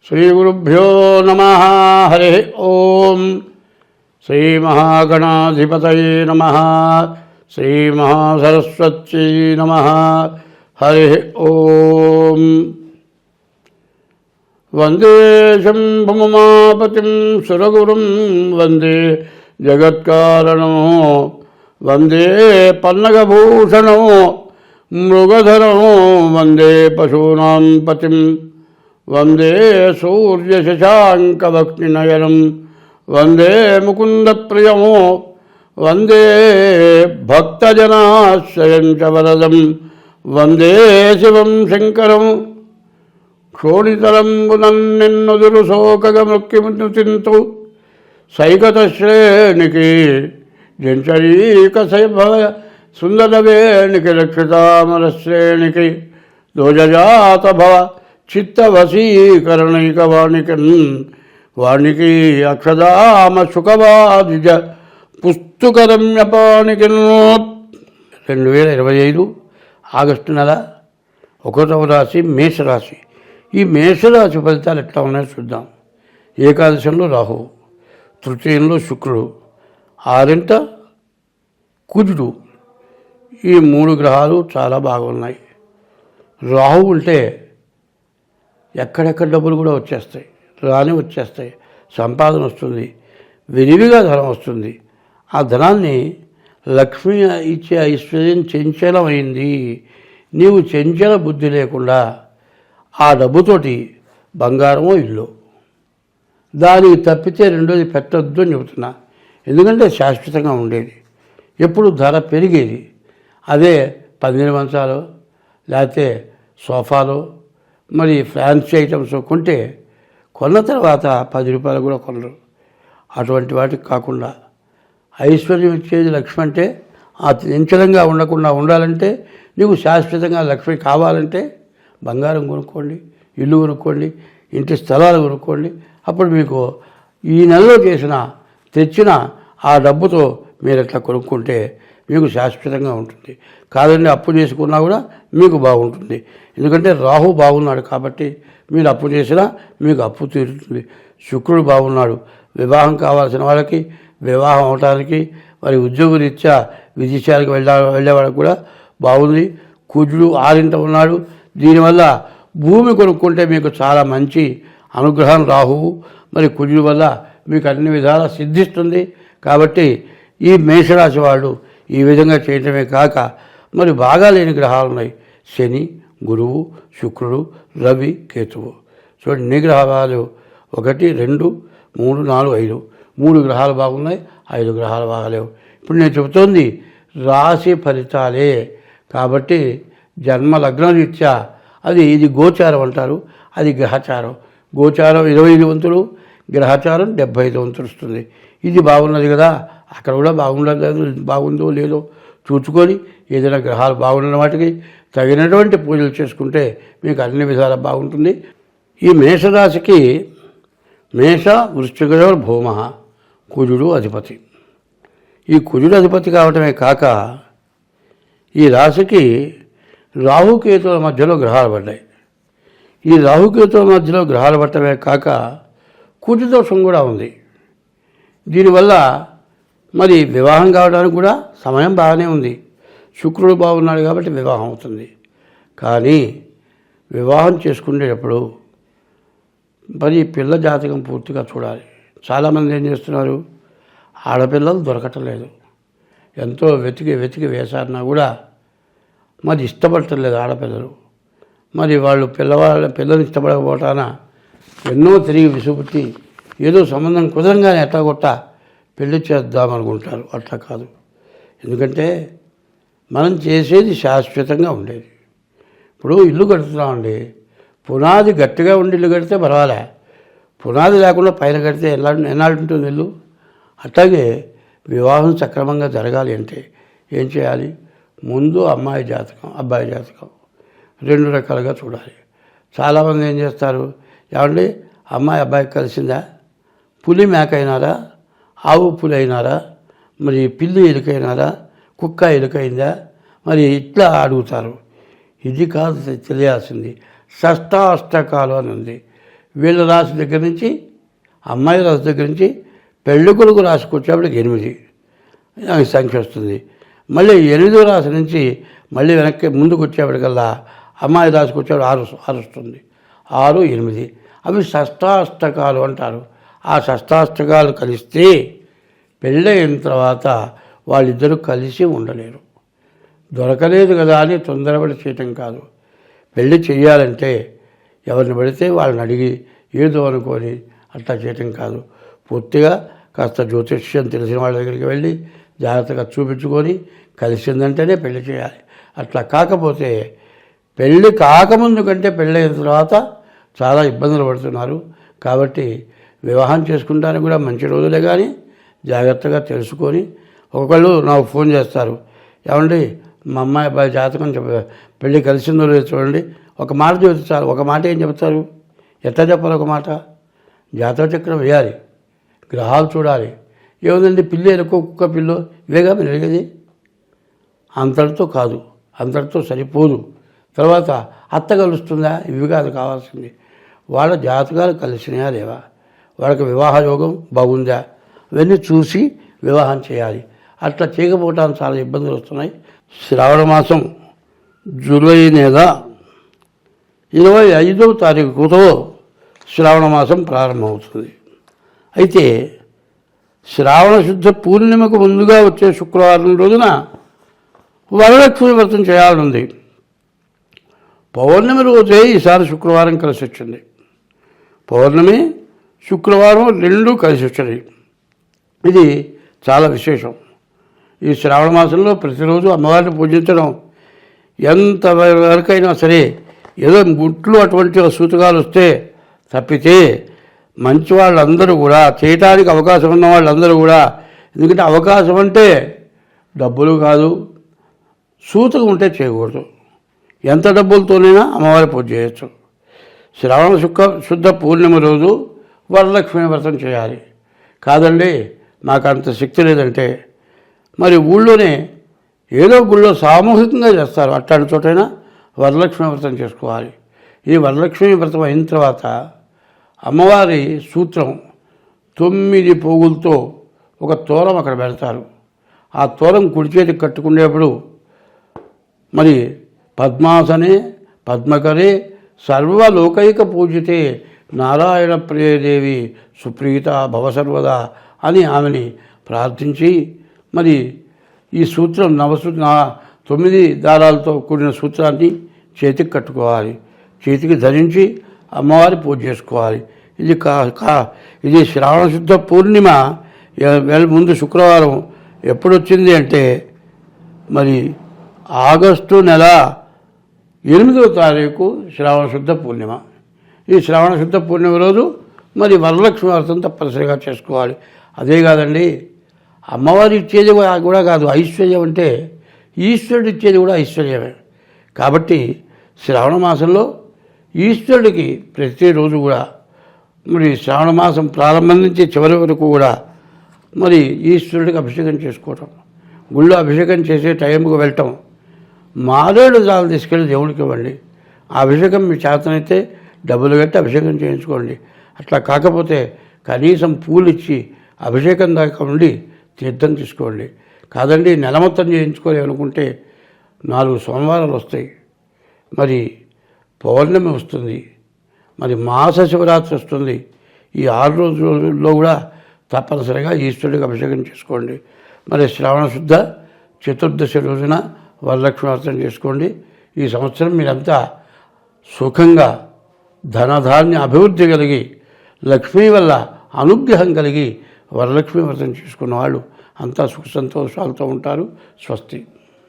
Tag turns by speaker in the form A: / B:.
A: శ్రీగురుభ్యో నమః. హరి ఓం. శ్రీమహాగణాధిపతయే నమః. శ్రీమహాసరస్వత్యై నమః. హరి ఓం. వందే శంభుమాపతిం సురగురుం వందే జగత్కారణం వందే పన్నగభూషణం మృగధరం వందే పశూనాం పతిం వందే సూర్యశశాంకవక్నినయనం వందే ముకుందప్రియం వందే భక్తజనాశ్రయం చ వరదం వందే శివం శంకరం. క్షోణితలంబునన్నెన్నొదురు శోకగమృక్కిముతింతు సైకతశ్రేణికి జంచరీక సైభవ సుందరవేణికి రక్షితామరశ్రేణికి దోజజాత భవ చిత్తవశీకరణైక వాణికి అక్షదామ సుఖవాదిజ పుస్తుకరమ్యపానికి. 2025 ఆగస్టు నెల 1వ రాశి మేషరాశి. ఈ మేషరాశి ఫలితాలు ఎట్లా ఉన్నాయో చూద్దాం. ఏకాదశంలో రాహువు, తృతీయంలో శుక్రుడు, 6ంట కుజుడు. ఈ 3 గ్రహాలు చాలా బాగున్నాయి. రాహువు ఉంటే ఎక్కడెక్కడ డబ్బులు కూడా వచ్చేస్తాయి, వచ్చేస్తాయి. సంపాదన వస్తుంది, విరివిగా ధనం వస్తుంది. ఆ ధనాన్ని లక్ష్మి ఇచ్చే ఐశ్వర్యం చంచలమైంది. నీవు చంచల బుద్ధి లేకుండా ఆ డబ్బుతోటి బంగారమో ఇల్లు దానికి తప్పితే రెండోది పెట్టొద్దు అని చెబుతున్నా. ఎందుకంటే శాశ్వతంగా ఉండేది, ఎప్పుడు ధర పెరిగేది. అదే పందిరి మంచాలు లేకపోతే సోఫాలు మరి ఫ్యాన్సీ ఐటమ్స్ కొంటే కొన్న తర్వాత 10 రూపాయలు కూడా కొనరు. అటువంటి వాటికి కాకుండా ఐశ్వర్యం ఇచ్చేది లక్ష్మి అంటే ఆ చంచలంగా ఉండకుండా ఉండాలంటే, నీకు శాశ్వతంగా లక్ష్మి కావాలంటే బంగారం కొనుక్కోండి, ఇల్లు కొనుక్కోండి, ఇంటి స్థలాలు కొనుక్కోండి. అప్పుడు మీకు ఈ నెలలో తెచ్చిన ఆ డబ్బుతో మీరు అట్లా కొనుక్కుంటే మీకు శాశ్వతంగా ఉంటుంది. కాదండి అప్పు చేసుకున్నా కూడా మీకు బాగుంటుంది. ఎందుకంటే రాహు బాగున్నాడు కాబట్టి మీరు అప్పు చేసినా మీకు అప్పు తీరుతుంది. శుక్రుడు బాగున్నాడు, వివాహం కావాల్సిన వాళ్ళకి వివాహం అవటానికి, మరి ఉద్యోగరీత్యా విదేశాలకు వెళ్ళేవాళ్ళకి కూడా బాగుంది. కుజుడు 6ంట ఉన్నాడు. దీనివల్ల భూమి కొనుక్కుంటే మీకు చాలా మంచి అనుగ్రహం రాహువు మరి కుజుడు వల్ల మీకు అన్ని విధాలా సిద్ధిస్తుంది. కాబట్టి ఈ మేషరాశి వాళ్ళు ఈ విధంగా చేయటమే కాక మరి బాగా లేని గ్రహాలు ఉన్నాయి. శని, గురువు, శుక్రుడు, రవి, కేతువు. చూడండి, ఎన్ని గ్రహాలు? 1, 2, 3, 4, 5. 3 గ్రహాలు బాగున్నాయి, 5 గ్రహాలు బాగాలేవు. ఇప్పుడు నేను చెబుతోంది రాశి ఫలితాలే కాబట్టి జన్మ లగ్న రీత్యా ఇది గోచారం అంటారు, అది గ్రహచారం. గోచారం 25 వంతులు, గ్రహచారం 75 వంతులు వస్తుంది. ఇది బాగున్నది కదా, అక్కడ కూడా బాగుందో లేదో చూసుకొని ఏదైనా గ్రహాలు బాగున్న వాటికి తగినటువంటి పూజలు చేసుకుంటే మీకు అన్ని విధాలా బాగుంటుంది. ఈ మేషరాశికి మేష వృశ్చికో భూమ, కుజుడు అధిపతి. ఈ కుజుడు అధిపతి కావటమే కాక ఈ రాశికి రాహుకేతువుల మధ్యలో గ్రహాలు పడ్డాయి. ఈ రాహుకేతువుల మధ్యలో గ్రహాలు పట్టడమే కాక కుజదోషం కూడా ఉంది. దీనివల్ల మరి వివాహం కావడానికి కూడా సమయం బాగానే ఉంది. శుక్రుడు బాగున్నాడు కాబట్టి వివాహం అవుతుంది. కానీ వివాహం చేసుకునేటప్పుడు మరి పిల్ల జాతకం పూర్తిగా చూడాలి. చాలామంది ఏం చేస్తున్నారు, ఆడపిల్లలు దొరకటం లేదు. ఎంతో వెతికి వేసారన్నా కూడా మరి ఇష్టపడటం లేదు ఆడపిల్లలు. మరి వాళ్ళు పిల్లలు ఇష్టపడకపోవటాన ఎన్నో తిరిగి విసుగుట్టి ఏదో సంబంధం కుదరంగానే ఎట్లా కొట్టా పెళ్లి చేద్దామనుకుంటారు. అట్లా కాదు. ఎందుకంటే మనం చేసేది శాశ్వతంగా ఉండేది. ఇప్పుడు ఇల్లు కడుతున్నామండి, పునాది గట్టిగా ఉండి ఇల్లు కడితే పర్వాలే, పునాది లేకుండా పైన కడితే ఎన్నాళ్ళు ఉంటుంది ఇల్లు. అట్లాగే వివాహం సక్రమంగా జరగాలి అంటే ఏం చేయాలి? ముందు అమ్మాయి జాతకం, అబ్బాయి జాతకం 2 రకాలుగా చూడాలి. చాలామంది ఏం చేస్తారు, ఏమండి అమ్మాయి అబ్బాయికి కలిసిందా, పులి మేక అయినారా, ఆవు పులి అయినారా, మరి పిల్లి ఎలుకైనారా, కుక్క ఎలుకైందా, మరి ఇట్లా అడుగుతారు. ఇది కాదు తెలియాల్సింది. షష్టాష్టకాలు అని ఉంది. వీళ్ళ రాశి దగ్గర నుంచి అమ్మాయి రాశి దగ్గర నుంచి పెళ్లి కొడుకు రాశికి వచ్చేప్పటికి 8 నాకు సంఖ్య వస్తుంది. మళ్ళీ 8వ రాశి నుంచి మళ్ళీ వెనక్కి ముందుకు వచ్చేప్పటికల్లా అమ్మాయి రాశికి వచ్చేప్పుడు 6 వస్తుంది. 6, 8 అవి షష్టాష్టకాలు అంటారు. ఆ షష్టాష్టకాలు కలిస్తే పెళ్ళయిన తర్వాత వాళ్ళిద్దరూ కలిసి ఉండలేరు. దొరకలేదు కదా అని తొందరపడి చేయటం కాదు. పెళ్ళి చేయాలంటే ఎవరిని పడితే వాళ్ళని అడిగి ఏదో అనుకొని అట్లా చేయటం కాదు. పూర్తిగా కాస్త జ్యోతిష్యం తెలిసిన వాళ్ళ దగ్గరికి వెళ్ళి జాగ్రత్తగా చూపించుకొని కలిసిందంటేనే పెళ్లి చేయాలి. అట్లా కాకపోతే పెళ్ళి కాకముందు కంటే పెళ్ళైన తర్వాత చాలా ఇబ్బందులు పడుతున్నారు. కాబట్టి వివాహం చేసుకుంటానికి కూడా మంచి రోజులే, కానీ జాగ్రత్తగా తెలుసుకొని ఒకళ్ళు నాకు ఫోన్ చేస్తారు, ఏమండి మా అమ్మాయి అబ్బాయి జాతకం పెళ్ళి కలిసిందో లేదో చూడండి. ఒక మాట చెబుతారు చాలు. ఒక మాట ఏం చెప్తారు? ఎట్లా చెప్పాలి? ఒక మాట జాతక చక్రం వేయాలి, గ్రహాలు చూడాలి. ఏముందండి పిల్లి ఎరుకో కుక్క పిల్లో ఇవేగా మీరు అడిగేది. అంతటితో కాదు, అంతటితో సరిపోదు. తర్వాత అత్త కలుస్తుందా? ఇవి కాదు కావాల్సింది. వాళ్ళ జాతకాలు కలిసినాయా లేవా, వాళ్ళకి వివాహ యోగం బాగుందా, ఇవన్నీ చూసి వివాహం చేయాలి. అట్లా చేయకపోవటానికి చాలా ఇబ్బందులు వస్తున్నాయి. శ్రావణ మాసం జూలై నెల 25వ తారీఖుతో శ్రావణ మాసం ప్రారంభమవుతుంది. అయితే శ్రావణ శుద్ధ పూర్ణిమకు ముందుగా వచ్చే శుక్రవారం రోజున వరలక్ష్మి వ్రతం చేయాలనుంది. పౌర్ణమి రోజే ఈసారి శుక్రవారం కలిసి వచ్చింది. పౌర్ణమి శుక్రవారం 2 కలిసి వచ్చాయి. ఇది చాలా విశేషం. ఈ శ్రావణ మాసంలో ప్రతిరోజు అమ్మవారిని పూజించడం ఎంత వరకైనా సరే, ఏదో గుట్లు అటువంటి సూతకాలు వస్తే తప్పితే మంచి వాళ్ళందరూ కూడా చేయటానికి అవకాశం ఉన్న వాళ్ళందరూ కూడా, ఎందుకంటే అవకాశం అంటే డబ్బులు కాదు, సూతకం ఉంటే చేయకూడదు. ఎంత డబ్బులతోనైనా అమ్మవారి పూజ చేయొచ్చు. శ్రావణ శుద్ధ పూర్ణిమ రోజు వరలక్ష్మి వ్రతం చేయాలి. కాదండి నాకు అంత శక్తి లేదంటే మరి ఊళ్ళోనే ఏదో గుళ్ళో సామూహికంగా చేస్తారు. అట్లాంటి చోటైనా వరలక్ష్మి వ్రతం చేసుకోవాలి. ఈ వరలక్ష్మి వ్రతం అయిన తర్వాత అమ్మవారి సూత్రం 9 పోగులతో ఒక తోరం అక్కడ పెడతారు. ఆ తోరం కుడి చేతికి కట్టుకునేప్పుడు మరి పద్మాసనే పద్మకరే సర్వలోకైక పూజితే నారాయణ ప్రియదేవి సుప్రీత భవ సర్వదా అని ఆమెని ప్రార్థించి మరి ఈ సూత్రం 9 దారాలతో కూడిన సూత్రాన్ని చేతికి కట్టుకోవాలి. చేతికి ధరించి అమ్మవారి పూజ చేసుకోవాలి. ఇది శ్రావణ శుద్ధ పూర్ణిమ ముందు శుక్రవారం ఎప్పుడు వచ్చింది అంటే మరి ఆగస్టు నెల 8వ తారీఖు శ్రావణ శుద్ధ పూర్ణిమ. ఈ శ్రావణ శుద్ధ పూర్ణిమ రోజు మరి వరలక్ష్మి వ్రతం తప్పనిసరిగా చేసుకోవాలి. అదే కాదండి, అమ్మవారు ఇచ్చేది కూడా కాదు, ఐశ్వర్యం అంటే ఈశ్వరుడు ఇచ్చేది కూడా ఐశ్వర్యమే. కాబట్టి శ్రావణ మాసంలో ఈశ్వరుడికి ప్రతిరోజు కూడా మరి శ్రావణ మాసం ప్రారంభం నుంచి చివరి వరకు కూడా మరి ఈశ్వరుడికి అభిషేకం చేసుకోవటం, గుళ్ళో అభిషేకం చేసే టైంకు వెళ్ళటం, మారేడు దాలు తీసుకెళ్ళి దేవుడికి ఇవ్వండి. ఆ అభిషేకం మీ చేతనైతే డబ్బులు కట్టి అభిషేకం చేయించుకోండి. అట్లా కాకపోతే కనీసం పూలు ఇచ్చి అభిషేకం దాకా ఉండి తీర్థం తీసుకోండి. కాదండి నెల మొత్తం చేయించుకోవాలి అనుకుంటే 4 సోమవారాలు వస్తాయి, మరి పౌర్ణమి వస్తుంది, మరి మాస శివరాత్రి వస్తుంది. ఈ 6 రోజుల్లో కూడా తప్పనిసరిగా ఈశ్వరుడికి అభిషేకం చేసుకోండి. మరి శ్రావణ శుద్ధ చతుర్దశి రోజున వరలక్ష్మి వ్రతం చేసుకోండి. ఈ సంవత్సరం మీరంతా సుఖంగా ధనధాన్య అభివృద్ధి కలిగి లక్ష్మీ వల్ల అనుగ్రహం కలిగి వరలక్ష్మి వ్రతం చేసుకున్న వాళ్ళు అంతా సుఖ సంతోషాలతో ఉంటారు. స్వస్తి.